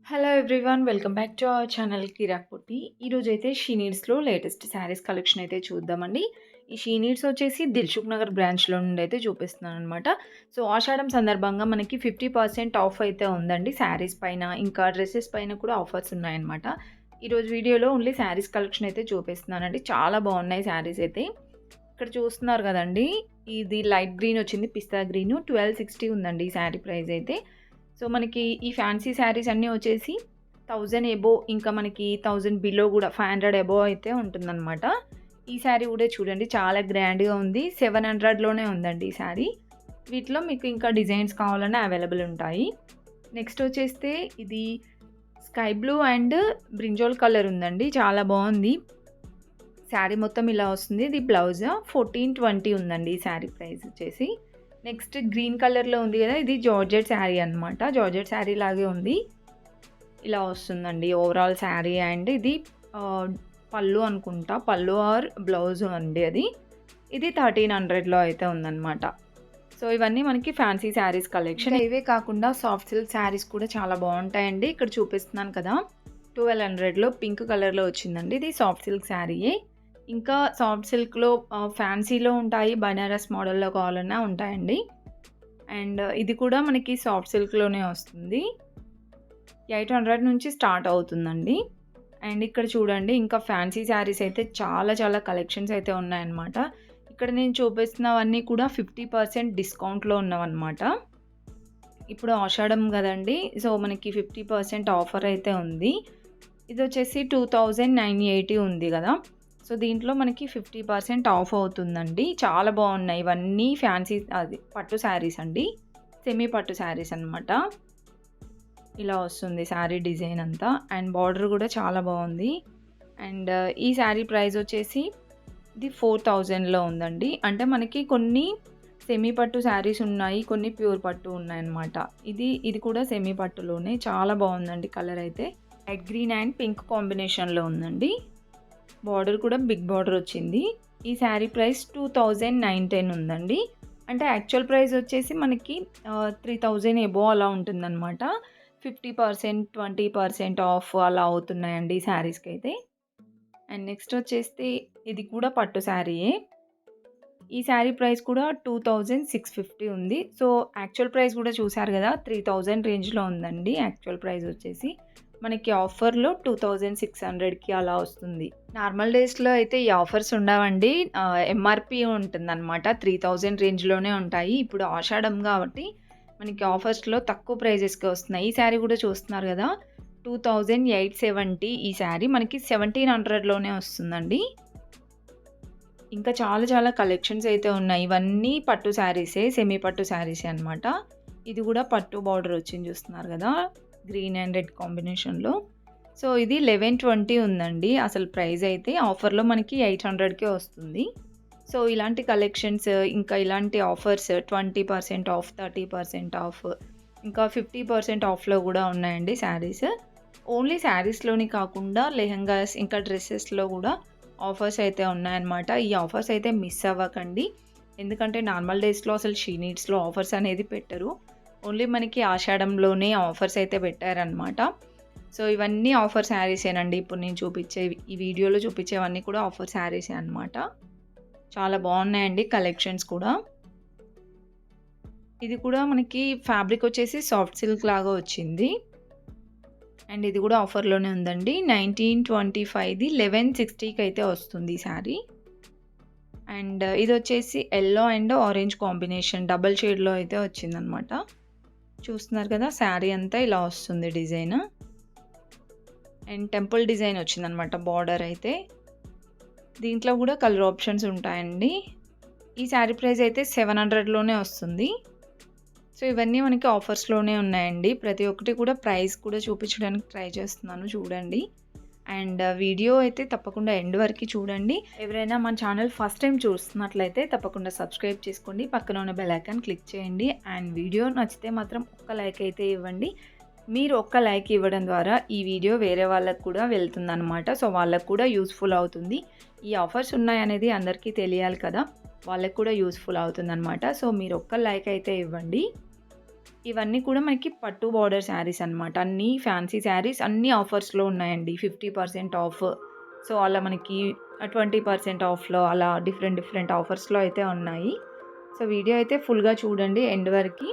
Hello everyone. Welcome back to our channel Kiraak Potti. ఈరోజైతే she నీడ్స్‌లో latest sarees collection అయితే చూద్దామండి. ఈ షీ నీడ్స్ వచ్చేసి దిల్‌సుఖ్ నగర్ బ్రాంచ్‌లో నుండి అయితే చూపిస్తున్నాననమాట. సో, ఆషాఢం సందర్భంగా మనకి 50% ఆఫ్ అయితే ఉందండి. శారీస్ పైన, ఇంకా డ్రెసెస్ పైన కూడా ఆఫర్స్ ఉన్నాయన్నమాట. ఈరోజు వీడియోలో ఓన్లీ శారీస్ కలెక్షన్ అయితే చూపిస్తున్నానండి. చాలా బాగున్నాయి శారీస్ అయితే. ఇక్కడ చూస్తున్నారు కదండీ! ఇది లైట్ గ్రీన్ వచ్చింది. పిస్తా గ్రీను 1260 ఉందండి ఈ శారీ ప్రైస్ అయితే. సో, మనకి ఈ ఫ్యాన్సీ శారీస్ అన్నీ వచ్చేసి 1000 ఎబోవ్, ఇంకా మనకి 1000 బిలో గూడా 500 ఎబోవ్ అయితే ఉంటుందనమాట. ఈ శారీ కూడా చూడండి చాలా గ్రాండ్‌గా ఉంది. 700లోనే ఉందండి ఈ శారీ. వీటిలో మీకు ఇంకా డిజైన్స్ కావాలన్నా అవైలబుల్ ఉంటాయి. నెక్స్ట్ వచ్చేస్తే ఇది sky blue and brinjal colour ఉందండి. చాలా బాగుంది. శారీ మొత్తం ఇలా వస్తుంది. ఇది బ్లౌజ్ 1420 ఉందండి ఈ శారీ ప్రైస్ వచ్చేసి. నెక్స్ట్ గ్రీన్ కలర్‌లో ఉంది గదా! ఇది జార్జెట్ శారీ అనమాట. జార్జెట్ శారీ లాగే ఉంది. ఇలా వస్తుందండి ఓవరాల్ శారీ. అండ్ ఇది పళ్ళు అనుకుంటా. పళ్ళు ఆర్ బ్లౌజ్ అండి అది. ఇది 1300లో అయితే ఉందనమాట. సో, ఇవన్నీ మనకి ఫ్యాన్సీ శారీస్ కలెక్షన్. ఇవే కాకుండా సాఫ్ట్ సిల్క్ శారీస్ కూడా చాలా బాగుంటాయండి. ఇక్కడ చూపిస్తున్నాను కదా! 1200లో పింక్ కలర్‌లో వచ్చిందండి. ఇది సాఫ్ట్ సిల్క్ శారీయే. ఇంకా సాఫ్ట్ సిల్క్‌లో ఫ్యాన్సీలో ఉంటాయి. బనారస్ మోడల్‌లో కావాలన్నా ఉంటాయండి. అండ్ ఇది కూడా మనకి సాఫ్ట్ సిల్క్‌లోనే వస్తుంది. 800 నుంచి స్టార్ట్ అవుతుందండి. అండ్ ఇక్కడ చూడండి ఇంకా ఫ్యాన్సీ శారీస్ అయితే చాలా చాలా కలెక్షన్స్ అయితే ఉన్నాయన్నమాట. ఇక్కడ నేను చూపిస్తున్నవన్నీ కూడా 50% డిస్కౌంట్‌లో ఉన్నవన్నమాట. ఇప్పుడు ఆషాఢం గదండీ! సో, మనకి 50% ఆఫర్ అయితే ఉంది. ఇదొచ్చేసి 2980 ఉంది గదా! సో, దీంట్లో మనకి 50% ఆఫ్ అవుతుందండి. చాలా బాగున్నాయి. ఇవన్నీ ఫ్యాన్సీ పట్టు శారీస్ అండి. సెమీ పట్టు శారీస్ అనమాట. ఇలా వస్తుంది శారీ డిజైన్ అంతా. అండ్ బార్డర్ కూడా చాలా బాగుంది. అండ్ ఈ శారీ ప్రైస్ వచ్చేసి ఇది 4000లో ఉందండి. అంటే మనకి కొన్ని సెమీ పట్టు శారీస్ ఉన్నాయి. కొన్ని ప్యూర్ పట్టు ఉన్నాయన్నమాట. ఇది కూడా సెమీ పట్టులోనే చాలా బాగుందండి. కలర్ అయితే లైట్ గ్రీన్ అండ్ పింక్ కాంబినేషన్‌లో ఉందండి. బార్డర్ కూడా బిగ్ బార్డర్ వచ్చింది. ఈ శారీ ప్రైస్ 2910 ఉందండి. అంటే యాక్చువల్ ప్రైస్ వచ్చేసి మనకి 3000 ఎబోవ్ అలా ఉంటుందన్నమాట. 50%, 20% ఆఫ్ అలా అవుతున్నాయండి ఈ శారీస్‌కైతే. అండ్ నెక్స్ట్ వచ్చేస్తే ఇది కూడా పట్టు శారీయే. ఈ శారీ ప్రైస్ కూడా 2650 ఉంది. సో, యాక్చువల్ ప్రైస్ కూడా చూసారు కదా! 3000 రేంజ్‌లో ఉందండి యాక్చువల్ ప్రైస్ వచ్చేసి. మనకి ఆఫర్‌లో 2600కి అలా వస్తుంది. నార్మల్ డేస్‌లో అయితే ఈ ఆఫర్స్ ఉండవండి. ఎంఆర్‌పీ ఉంటుందన్నమాట. 3000 రేంజ్‌లోనే ఉంటాయి. ఇప్పుడు ఆషాఢం కాబట్టి మనకి ఆఫర్స్‌లో తక్కువ ప్రైజెస్‌కే వస్తున్నాయి. ఈ శారీ కూడా చూస్తున్నారు కదా! 2870 ఈ శారీ మనకి 1700లోనే వస్తుందండి. ఇంకా చాలా చాలా కలెక్షన్స్ అయితే ఉన్నాయి. ఇవన్నీ పట్టు శారీసే. సెమీ పట్టు శారీసే అనమాట. ఇది కూడా పట్టు బార్డర్ వచ్చింది చూస్తున్నారు కదా! గ్రీన్ అండ్ రెడ్ కాంబినేషన్‌లో. సో, ఇది 1120 ఉందండి. అసలు ప్రైస్ అయితే ఆఫర్‌లో మనకి 800కే వస్తుంది. సో, ఇలాంటి కలెక్షన్స్ ఇంకా ఇలాంటి ఆఫర్స్ 20% ఆఫ్, 30% ఆఫ్, ఇంకా 50% ఆఫ్‌లో కూడా ఉన్నాయండి శారీస్. ఓన్లీ శారీస్‌లోని కాకుండా లెహెంగాస్ ఇంకా డ్రెసెస్‌లో కూడా ఆఫర్స్ అయితే ఉన్నాయన్నమాట. ఈ ఆఫర్స్ అయితే మిస్ అవ్వకండి. ఎందుకంటే నార్మల్ డేస్‌లో అసలు షీ నీడ్స్‌లో ఆఫర్స్ అనేది పెట్టరు. ఓన్లీ మనకి ఆషాఢంలోనే ఆఫర్స్ అయితే పెట్టారనమాట. సో, ఇవన్నీ ఆఫర్ శారీసేనండి. ఇప్పుడు నేను చూపించేవి ఈ వీడియోలో చూపించేవన్నీ కూడా ఆఫర్ శారీసే అనమాట. చాలా బాగున్నాయండి కలెక్షన్స్ కూడా. ఇది కూడా మనకి ఫ్యాబ్రిక్ వచ్చేసి సాఫ్ట్ సిల్క్ లాగా వచ్చింది. అండ్ ఇది కూడా ఆఫర్‌లోనే ఉందండి. 1925ది 1160కి అయితే వస్తుంది ఈ శారీ. అండ్ ఇదొచ్చేసి yellow and orange combination double షేడ్‌లో అయితే వచ్చిందనమాట. చూస్తున్నారు కదా! శారీ అంతా ఇలా వస్తుంది డిజైన్. అండ్ టెంపుల్ డిజైన్ వచ్చిందనమాట బార్డర్ అయితే. దీంట్లో కూడా కలర్ ఆప్షన్స్ ఉంటాయండి. ఈ శారీ ప్రైస్ అయితే 700లోనే వస్తుంది. సో, ఇవన్నీ మనకి ఆఫర్స్‌లోనే ఉన్నాయండి. ప్రతి ఒక్కటి కూడా ప్రైస్ కూడా చూపించడానికి ట్రై చేస్తున్నాను చూడండి. అండ్ వీడియో అయితే తప్పకుండా ఎండ్ వరకు చూడండి. ఎవరైనా మన ఛానల్ ఫస్ట్ టైం చూస్తున్నట్లయితే తప్పకుండా సబ్స్క్రైబ్ చేసుకోండి. పక్కన ఉన్న బెల్ ఐకాన్ క్లిక్ చేయండి. అండ్ వీడియో నచ్చితే మాత్రం ఒక్క లైక్ అయితే ఇవ్వండి. మీరు ఒక్క లైక్ ఇవ్వడం ద్వారా ఈ వీడియో వేరే వాళ్ళకి కూడా వెళ్తుందనమాట. సో, వాళ్ళకి కూడా యూజ్‌ఫుల్ అవుతుంది. ఈ ఆఫర్స్ ఉన్నాయనేది అందరికీ తెలియాలి కదా! వాళ్ళకి కూడా యూజ్‌ఫుల్ అవుతుందనమాట. సో, మీరు ఒక్క లైక్ అయితే ఇవ్వండి. ఇవన్నీ కూడా మనకి పట్టు బోర్డర్ శారీస్ అనమాట. అన్నీ ఫ్యాన్సీ శారీస్ అన్నీ ఆఫర్స్‌లో ఉన్నాయండి. 50% ఆఫ్. సో, అలా మనకి 20% ఆఫ్‌లో అలా డిఫరెంట్ డిఫరెంట్ ఆఫర్స్‌లో అయితే ఉన్నాయి. సో, వీడియో అయితే ఫుల్‌గా చూడండి ఎండ్ వరకి.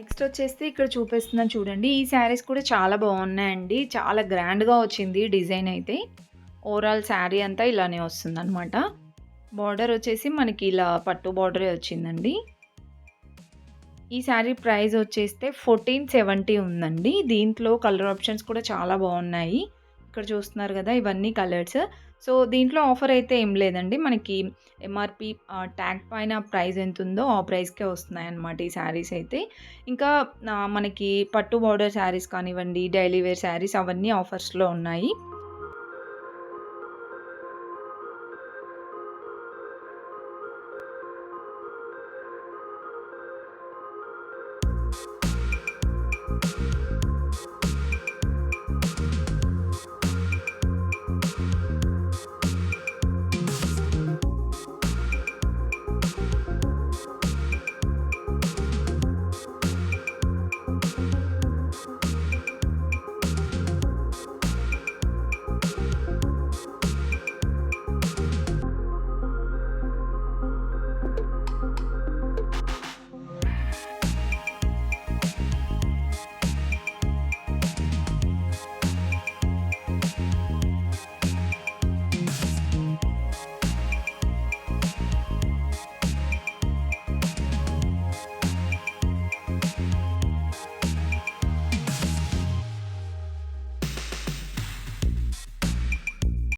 నెక్స్ట్ వచ్చేసి ఇక్కడ చూపిస్తున్నాను చూడండి. ఈ శారీస్ కూడా చాలా బాగున్నాయండి. చాలా గ్రాండ్‌గా వచ్చింది డిజైన్ అయితే. ఓవరాల్ శారీ అంతా ఇలానే వస్తుందనమాట. బార్డర్ వచ్చేసి మనకి ఇలా పట్టు బార్డరే వచ్చిందండి. ఈ శారీ ప్రైస్ వచ్చేస్తే 1470 ఉందండి. దీంట్లో కలర్ ఆప్షన్స్ కూడా చాలా బాగున్నాయి. ఇక్కడ చూస్తున్నారు కదా! ఇవన్నీ కలర్స్. సో, దీంట్లో ఆఫర్ అయితే ఏం లేదండి. మనకి ఎంఆర్‌పీ ట్యాగ్ పైన ప్రైస్ ఎంతుందో ఆ ప్రైస్‌కే వస్తున్నాయన్నమాట ఈ శారీస్ అయితే. ఇంకా మనకి పట్టు బోర్డర్ శారీస్ కానివ్వండి, డైలీ వేర్ శారీస్ అవన్నీ ఆఫర్స్‌లో ఉన్నాయి.